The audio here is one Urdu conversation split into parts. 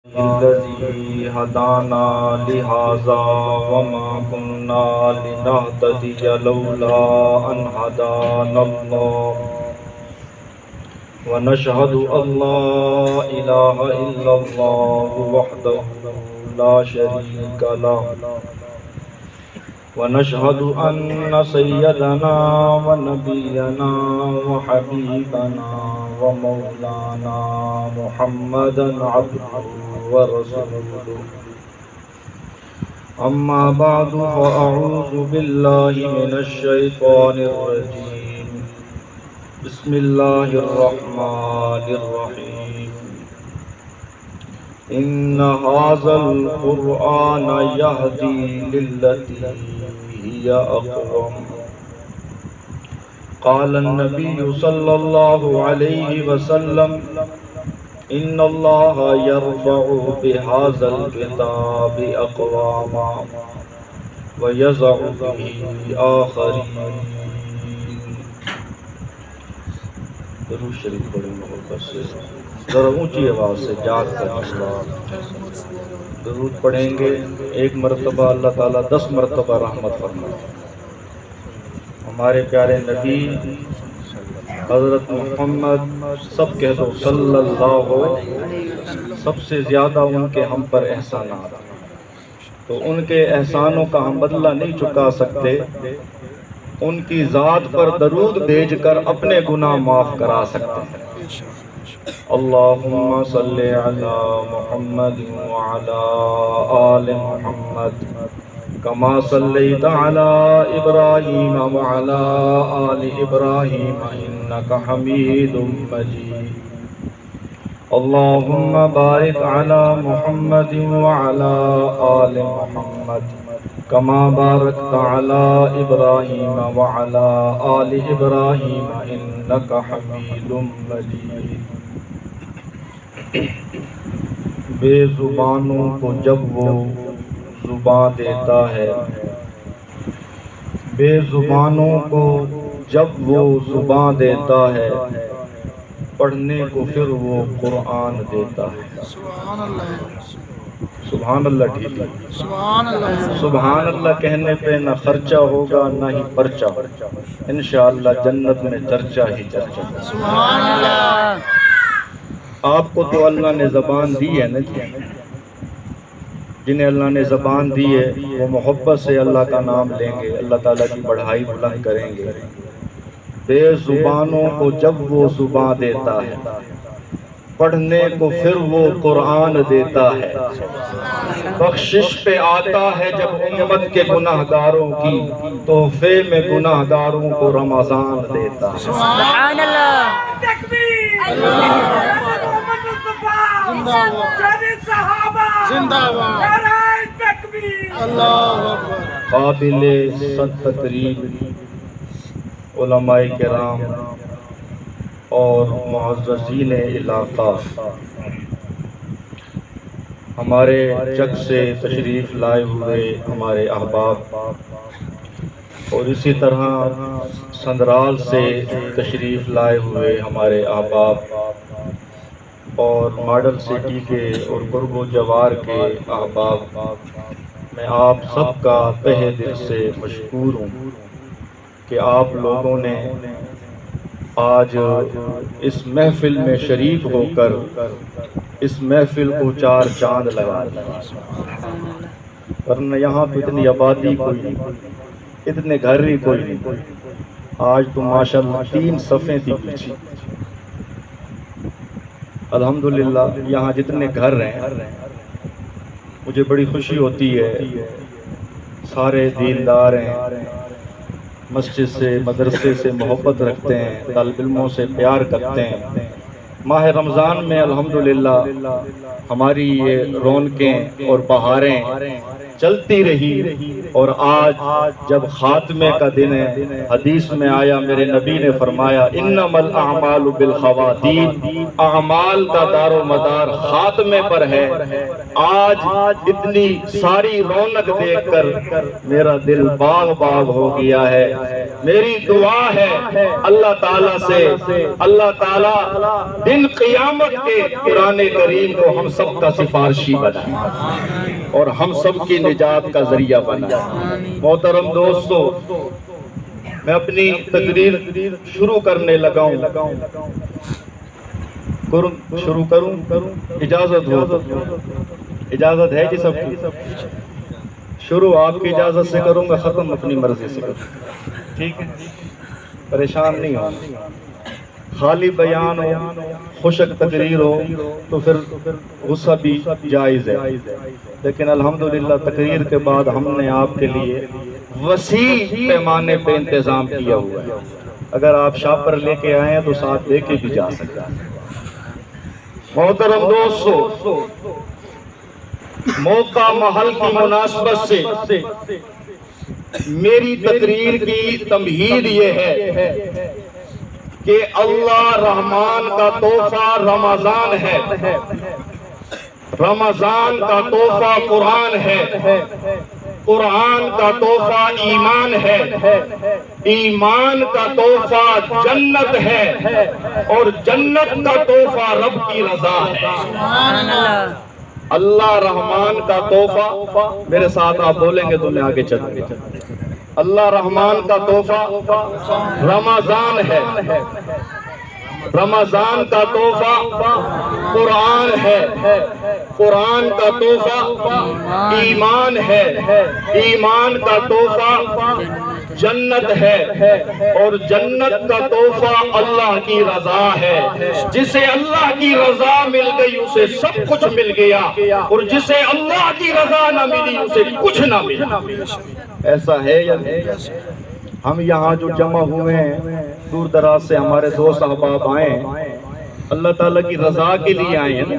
الذي هدانا لهذا وما كنا لنهتدي لولا أن هدانا الله ونشهد أن لا إله إلا الله وحده لا شريك له ونشهد أن سيدنا ونبينا وحبيبنا ومولانا محمدا عبده ورسوله أما بعد فأعوذ بالله من الشيطان الرجيم بسم الله الرحمن الرحيم إن هذا القرآن يهدي للتي هي أقوم قال النبي صلى الله عليه وسلم إن الله يرفع بهذا الكتاب أقواما ويضع به آخرين. درود شریف پڑھیں محبت سے، ذرا اونچی آواز سے جاگ کر درود پڑھیں گے. ایک مرتبہ اللہ تعالیٰ 10 مرتبہ رحمت فرمائے. ہمارے پیارے نبی حضرت محمد سب کہہ دو صلی اللہ سب سے زیادہ ان کے ہم پر احسانات، تو ان کے احسانوں کا ہم بدلہ نہیں چکا سکتے. ان کی ذات پر درود بھیج کر اپنے گناہ معاف کرا سکتے ہیں. اللہم صلی علی محمد وعلی آل محمد کما صلیت علی ابراہیم وعلی آل ابراہیم انک حمید مجید. اللہم بارک علی محمد وعلی آل محمد کما بارکت علی ابراہیم وعلی آل ابراہیم انک حمید مجید. بے زبانوں کو جب وہ زبان دیتا ہے، بے زبانوں کو جب وہ زبان دیتا ہے، پڑھنے کو پھر وہ قرآن دیتا ہے. سبحان اللہ. ٹھیک ہے، سبحان اللہ کہنے پہ نہ خرچہ ہوگا نہ ہی پرچہ. انشاءاللہ جنت میں چرچا ہی چرچا. سبحان اللہ. آپ کو تو اللہ نے زبان دی ہے نا جی، جنہیں اللہ نے زبان دی ہے وہ محبت سے اللہ کا نام لیں گے، اللہ تعالیٰ کی بڑھائی بلند کریں گے. بے زبانوں کو جب وہ زبان دیتا ہے، پڑھنے کو پھر وہ قرآن دیتا ہے. بخشش پہ آتا ہے جب امت کے گناہ گاروں کی، تحفے میں گناہ گاروں کو رمضان دیتا ہے. سبحان اللہ. قابل صد تقریب علماء کرام اور معززین علاقہ، ہمارے چک سے تشریف لائے ہوئے ہمارے احباب، اور اسی طرح سندرال سے تشریف لائے ہوئے ہمارے احباب، اور ماڈل سٹی کے اور قرب و جوار کے احباب، میں آپ سب کا تہہ دل سے مشکور ہوں کہ آپ لوگوں نے آج اس محفل میں شریک ہو کر اس محفل کو 4 چاند لگا دیا. ورنہ یہاں پہ اتنی آبادی کوئی نہیں، اتنے گھر ہی کوئی نہیں. آج تو ماشاءاللہ 3 صفیں تھی پیچھے. الحمدللہ یہاں جتنے گھر ہیں مجھے بڑی خوشی ہوتی ہے. سارے دیندار ہیں، مسجد سے مدرسے سے محبت رکھتے ہیں، طالب علموں سے پیار کرتے ہیں. ماہ رمضان میں الحمدللہ ہماری یہ رونقیں اور بہاریں چلتی رہی، اور آج جب خاتمے کا دن ہے، حدیث میں آیا میرے نبی نے فرمایا انما الاعمال بالخواتیم، اعمال کا دار و مدار خاتمے پر ہے. آج اتنی ساری رونق دیکھ کر میرا دل باغ باغ ہو گیا ہے. میری دعا ہے اللہ تعالیٰ سے، اللہ تعالیٰ دن قیامت کے قرآن کریم کو ہم سب کا سفارشی بنائے اور ہم سب کی نجات کا ذریعہ بنائے۔ محترم دوستو، میں اپنی تقریر شروع کرنے لگا ہوں، شروع کروں؟ اجازت ہو؟ اجازت ہے جی سب کی؟ شروع آپ کی اجازت سے کروں گا، ختم اپنی مرضی سے کروں، ٹھیک ہے؟ پریشان نہیں ہو، خالی بیان ہو، خوشک تقریر ہو تو پھر غصہ بھی جائز ہے، لیکن الحمدللہ تقریر کے بعد ہم نے آپ کے لیے وسیع پیمانے پہ انتظام کیا ہوا ہے۔ اگر آپ شاپر لے کے آئے ہیں تو ساتھ لے کے بھی جا سکتا ہے۔ محترم دوستو، موقع محل کی مناسبت سے میری تقریر کی تمہید یہ ہے کہ اللہ رحمان کا تحفہ رمضان ہے، رمضان کا تحفہ قرآن ہے، قرآن کا تحفہ ایمان ہے، ایمان کا تحفہ جنت ہے، اور جنت کا تحفہ رب کی رضا ہے۔ اللہ رحمان کا تحفہ، میرے ساتھ آپ بولیں گے تو میں آگے چلوں گا۔ اللہ رحمان کا تحفہ رمضان ہے، رمضان کا تحفہ قرآن ہے، قرآن کا تحفہ ایمان ہے، ایمان کا تحفہ جنت ہے، اور جنت کا تحفہ اللہ کی رضا ہے۔ جسے اللہ کی رضا مل گئی اسے سب کچھ مل گیا، اور جسے اللہ کی رضا نہ ملی اسے کچھ نہ ملا۔ ایسا ہے یا نہیں؟ ہم یہاں جو جمع ہوئے ہیں، دور دراز سے ہمارے دوست احباب آئے ہیں، اللہ تعالیٰ کی رضا کے لیے آئے ہیں،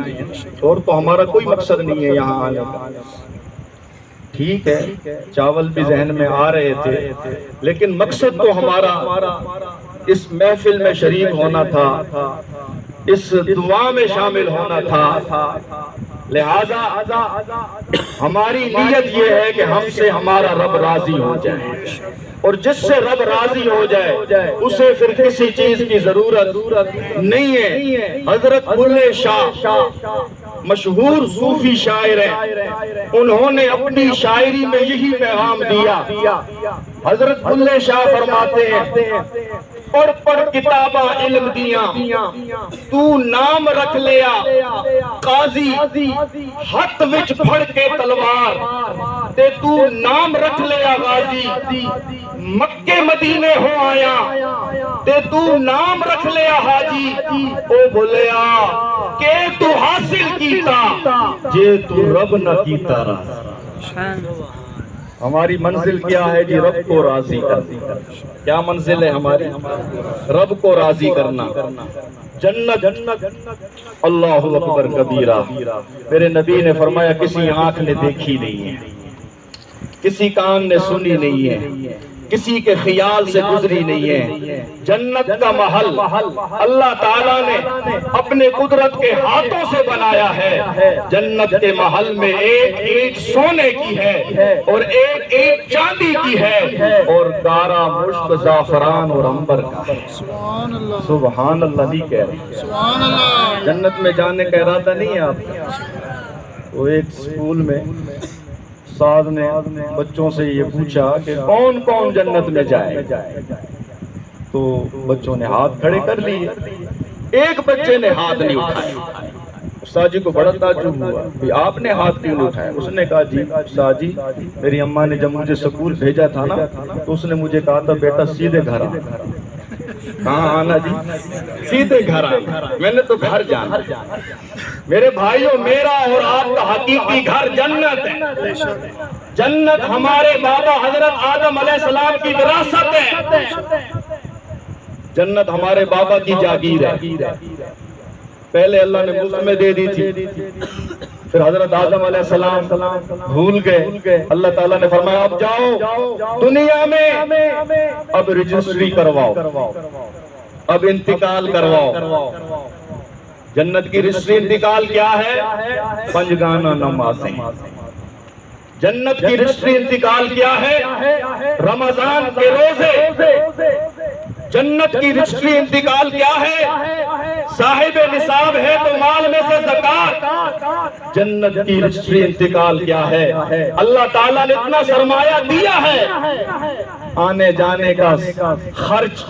اور تو ہمارا کوئی مقصد نہیں ہے یہاں آنے کا۔ ٹھیک ہے، چاول بھی ذہن میں آ رہے تھے، لیکن مقصد تو ہمارا اس محفل میں شریک ہونا تھا، اس دعا میں شامل ہونا تھا۔ لہذا ہماری نیت یہ ہے کہ ہم سے ہمارا رب راضی ہو جائے، اور جس سے رب راضی ہو جائے اسے پھر کسی چیز کی ضرورت نہیں ہے۔ حضرت بلے شاہ مشہور صوفی شاعر ہیں، انہوں نے اپنی شاعری میں یہی پیغام دیا۔ حضرت بلے شاہ فرماتے ہیں، پڑھ پڑھ کتاباں علم دیاں، تو نام رکھ لیا قاضی، ہاتھ وچ پھڑ کے تلوار، تے تو نام رکھ لیا غازی، مکے مدینے ہو آیا، تے تو نام رکھ لیا حاجی، او بھولیا کہ تو حاصل کیتا جے تو رب نہ کیتا راضی۔ ہماری منزل کیا ہے جی؟ رب کو راضی کرنا۔ کیا منزل ہے ہماری؟ رب کو راضی کرنا، جنت۔ اللہ اکبر کبیرہ۔ میرے نبی نے فرمایا کسی آنکھ نے دیکھی نہیں ہے، کسی کان نے سنی نہیں ہے، کسی کے خیال سے گزری نہیں ہے۔ جنت کا محل اللہ تعالیٰ نے اپنے قدرت کے ہاتھوں سے بنایا ہے۔ جنت کے محل میں ایک اینٹ سونے کی ہے، اور ایک اینٹ چاندی کی ہے، اور گارا مشک زعفران اور عنبر کا ہے۔ سبحان اللہ نہیں کہہ رہے؟ جنت میں جانے کا ارادہ نہیں ہے آپ؟ وہ ایک اسکول میں استاد نے بچوں سے یہ پوچھا کہ کون کون جنت میں جائے، تو بچوں نے ہاتھ کھڑے کر لیے، ایک بچے نے ہاتھ نہیں اٹھایا۔ استاد جی کو بڑا تعجب ہوا کہ آپ نے ہاتھ کیوں نہیں اٹھایا؟ اس نے کہا جی استاد جی، میری اماں نے جب مجھے سکول بھیجا تھا نا تو اس نے مجھے کہا تھا بیٹا سیدھے گھر آ۔ کہاں آنا جی؟ سیدھے گھر آنا۔ میں نے تو گھر جانا۔ میرے بھائیوں، میرا اور آپ کا حقیقی گھر جنت ہے۔ جنت ہمارے بابا حضرت آدم علیہ السلام کی وراثت ہے، جنت ہمارے بابا کی جاگیر ہے۔ پہلے اللہ نے مفت میں دے دی تھی، پھر حضرت آدم علیہ السلام بھول گئے، اللہ تعالیٰ نے فرمایا اب جاؤ دنیا میں، اب رجسٹری کرواؤ، اب انتقال کرواؤ۔ جنت کی رجسٹری انتقال کیا ہے؟ پنجگانہ نمازیں۔ جنت کی رجسٹری انتقال کیا ہے؟ رمضان کے روزے۔ جنت کی رجسٹری انتقال کیا ہے؟ صاحب نصاب ہے تو مال میں سے زکات۔ جنت کی رجسٹری انتقال کیا ہے؟ اللہ تعالیٰ نے اتنا سرمایہ دیا ہے، آنے جانے کا خرچ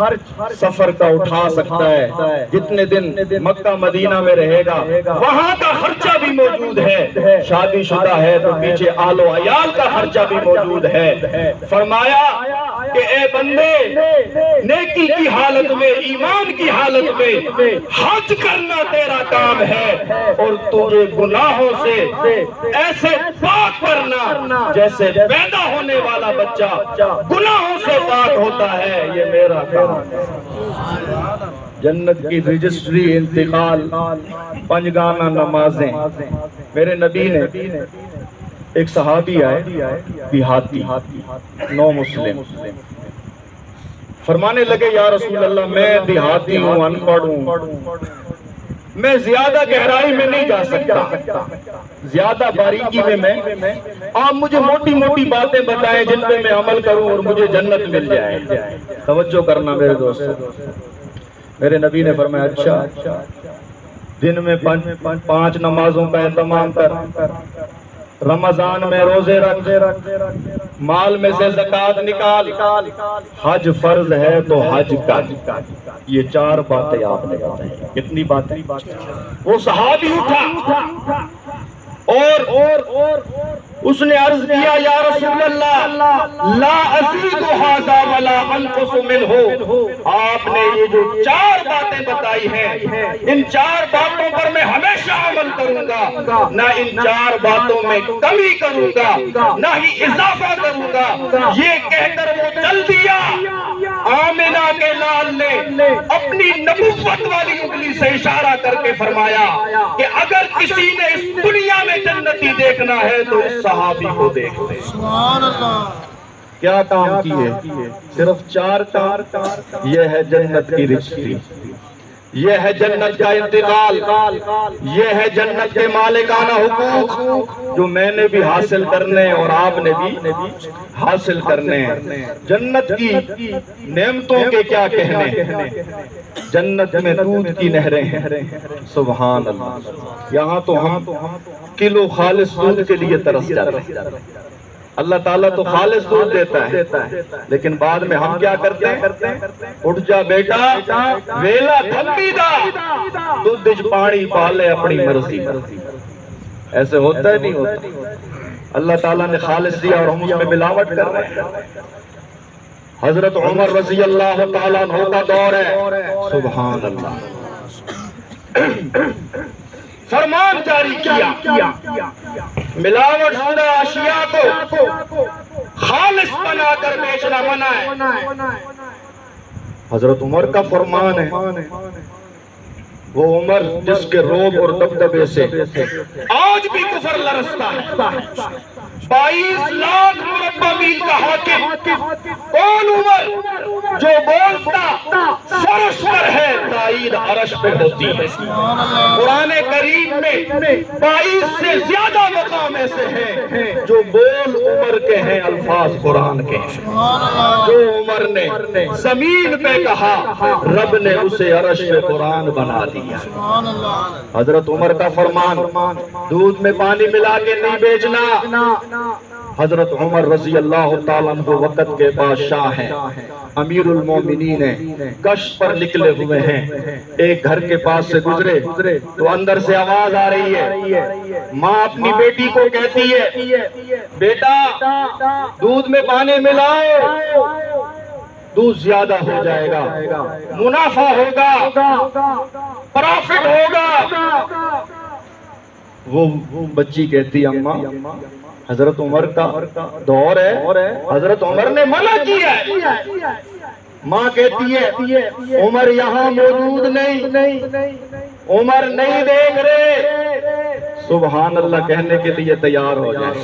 سفر کا اٹھا سکتا ہے، جتنے دن مکہ مدینہ میں رہے گا وہاں کا خرچہ بھی موجود ہے، شادی شدہ ہے تو پیچھے آل و عیال کا خرچہ بھی موجود ہے۔ فرمایا کہ اے بندے، نیکی کی حالت میں، ایمان کی حالت میں حج کرنا تیرا کام ہے، اور تجھے گناہوں سے ایسے پاک کرنا جیسے پیدا ہونے والا بچہ گناہوں سے پاک ہوتا ہے، یہ میرا کام ہے۔ جنت کی رجسٹری انتقال، پنجگانہ نمازیں۔ میرے نبی نے، ایک صحابی آئے دیہاتی، نو مسلم، فرمانے لگے یا رسول اللہ میں دیہاتی ہوں، ان پڑھ ہوں، میں زیادہ گہرائی میں نہیں جا سکتا، زیادہ باریکی میں آپ مجھے موٹی موٹی باتیں بتائیں جن پہ میں عمل کروں اور مجھے جنت مل جائے۔ توجہ کرنا میرے دوستو، میرے نبی نے فرمایا اچھا، دن میں 5 نمازوں کا اہتمام کر، رمضان میں روزے رکھ، مال میں سے زکات نکال، حج فرض ہے تو حج کر۔ یہ 4 باتیں آپ نے بتائی۔ کتنی باتیں؟ وہ صحابی اٹھا اور اس نے عرض کیا یا رسول اللہ لا ازید ھذا ولا انقص منہ، آپ نے یہ جو 4 باتیں بتائی ہیں، ان 4 باتوں پر میں ہمیشہ عمل کروں گا، نہ ان 4 باتوں میں کمی کروں گا نہ ہی اضافہ کروں گا۔ یہ کہہ کر وہ چل دیا۔ آمنہ کے لال نے اپنی نبوت والی انگلی سے اشارہ کر کے فرمایا کہ اگر کسی نے اس دنیا میں جنتی دیکھنا ہے تو اس صحابی کو دیکھ لے۔ کیا کام کیے؟ صرف 4 کام۔ یہ ہے جنت کی رجسٹری، یہ ہے جنت کا انتقال، یہ ہے جنت کے مالکانہ حقوق جو میں نے بھی حاصل کرنے اور آپ نے بھی حاصل کرنے ہیں۔ جنت کی نعمتوں کے کیا کہنے، جنت میں دودھ کی نہریں ہیں، سبحان اللہ۔ یہاں تو ہم کلو خالص دودھ کے لیے ترس جاتے ہیں۔ اللہ تعالیٰ تو خالص دودھ دیتا ہے، لیکن بعد میں ہم کیا کرتے ہیں؟ اٹھ جا بیٹا، ویلا تھمی دا، دودھ پانی پالے اپنی مرضی۔ ایسے ہوتا ہے نہیں ہوتا؟ اللہ تعالیٰ نے خالص دیا اور ہم اس میں ملاوٹ کر رہے ہیں۔ حضرت عمر رضی اللہ تعالیٰ عنہ کا دور ہے، سبحان اللہ، فرمان جاری کیا ملاوٹ شدہ اشیاء کو خالص بنا کر بیچنا منع ہے۔ حضرت عمر کا فرمان ہے، وہ عمر جس کے روب اور دبدبے سے آج بھی کفر لرزتا ہے۔ 22 لاکھ مربع میل کا حاکم کون عمر جو بولتا فرش پر ہے تائید عرش پہ ہوتی ہے۔ قرآن کریم میں 22 سے زیادہ مقام ایسے ہیں جو بول عمر کے ہیں، الفاظ قرآن کے ہیں۔ جو عمر نے زمین پہ کہا رب نے اسے عرش پہ قرآن بنا دیا۔ حضرت عمر کا فرمان دودھ میں پانی ملا کے نہیں بیچنا۔ حضرت عمر رضی اللہ تعالیٰ عنہ وقت کے بادشاہ ہیں، امیر المومنین ہیں، گشت پر نکلے ہوئے ہیں۔ ایک گھر کے پاس سے گزرے تو اندر سے آواز آ رہی ہے، ماں اپنی بیٹی کو کہتی ہے بیٹا دودھ میں پانی ملاؤ، دودھ زیادہ ہو جائے گا، منافع ہوگا، پرافٹ ہوگا۔ وہ بچی کہتی اماں حضرت عمر کا دور ہے، حضرت عمر نے منع کیا ہے۔ ماں کہتی ہے عمر یہاں موجود نہیں، عمر نہیں دیکھ رہے۔ سبحان اللہ کہنے کے لیے تیار ہو جائے،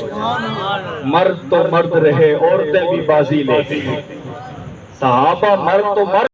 مرد تو مرد رہے، عورتیں بھی بازی لے گئی۔ صحابہ مرد تو مرد